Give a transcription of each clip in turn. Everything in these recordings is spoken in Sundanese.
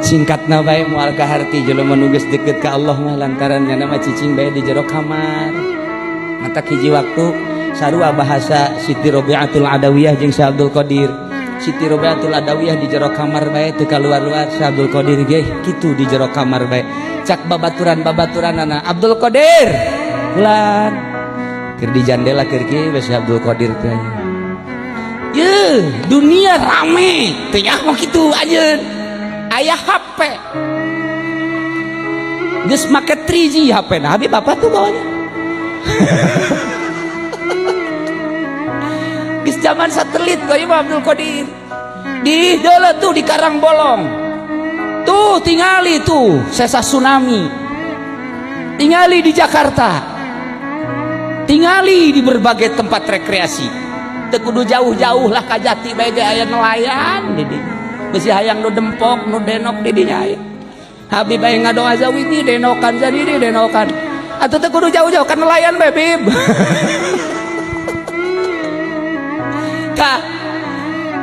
Singkatna bae moal ka harti jelema nu geus deukeut ka Allah mah lantaran nya nama cicing bae di jero kamar. Mata hiji waktu sarua bahasa Siti Robiatul Adawiyah jeung Syekh Abdul Qadir. Siti Robiatul Adawiyah di jero kamar bae teu kaluar-luar, Syekh Abdul Qadir ge kitu di jero kamar bae. Cak babaturan-babaturanana, Abdul Qadir pulang keur di jandela keur kieu Syekh Abdul Qadir teh. Ye, dunia rame teh nya mah kitu anjeun. Ayah HP geus make 3G HP nah habis bapak tuh bawanya geus zaman satelit kau Imam Abdul Qadir di deuleu tuh di Karangbolong tuh tingali tuh sesa tsunami, tingali di Jakarta, tingali di berbagai tempat rekreasi, teu kudu jauh-jauh lah ka Jati bae ge aya nelayan di dieu. Besi hayang nu dempok nu denok di dinya aya. Habib bae ngadoa zawidi denokan jadi denokan. Atuh teh kudu jauh-jauh kan nelayan bae bib. Ka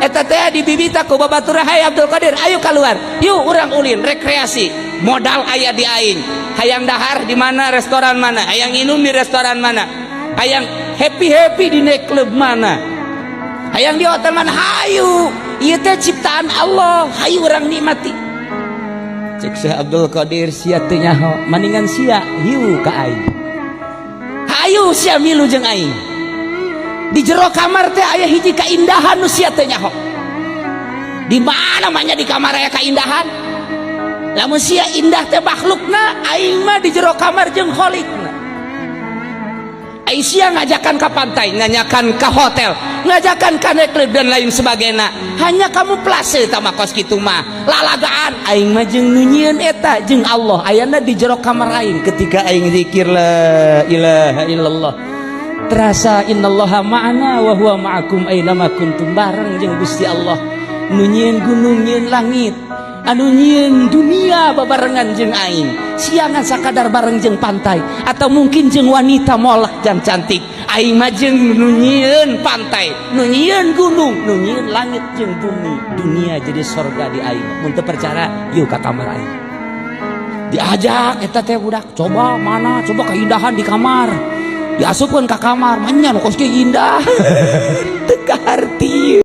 eta teh dibibita ku babaturan hai Abdul Qadir, ayo keluar. Yuk urang ulin rekreasi. Modal aya di aing. Hayang dahar di mana restoran mana? Hayang minum di restoran mana? Hayang happy di night club mana? Hayang di hotel mana? Hayu. Ieu teh ciptaan Allah, hayu urang nikmati. Cek Syekh Abdul Qadir sia teu nyaho, maningan sia hiu ka aing. Hayu sia milu jeung aing. Di jero kamar teh aya hiji kaindahan nu sia teu nyaho. Di mana manya di kamar aya kaindahan? Lamun sia indah teh makhlukna, aing mah di jero kamar jeung kholikna. Aing sia ngajakan ke pantai, ngajakan ke hotel, ngajakan ke neklub dan lain sebagainya. Hanya kamu plase tama kos kitu mah lalagaan. Aing mah jeung nu nyieun eta jeung Allah ayana di jero kamar aing ketika aing zikir la ilaha illallah. Terasa innallaha ma'ana wa huwa ma'akum aina ma kuntum, bareng jeung Gusti Allah nu nyieun gunung nyieun langit, anu nyieun dunia babarengan jeung aing. Siangan sakadar bareng jeung pantai atau mungkin jeung wanita molek dan cantik. Aing mah jeung nu nyieun pantai, nu nyieun gunung, nu nyieun langit jeung bumi. Dunia jadi surga di aing. Mun teu percaya yuk ka kamar aing. Diajak eta teh budak, coba mana? Coba keindahan di kamar. Diasupkeun ka kamar, manya kos ge indah. Teu kaharti.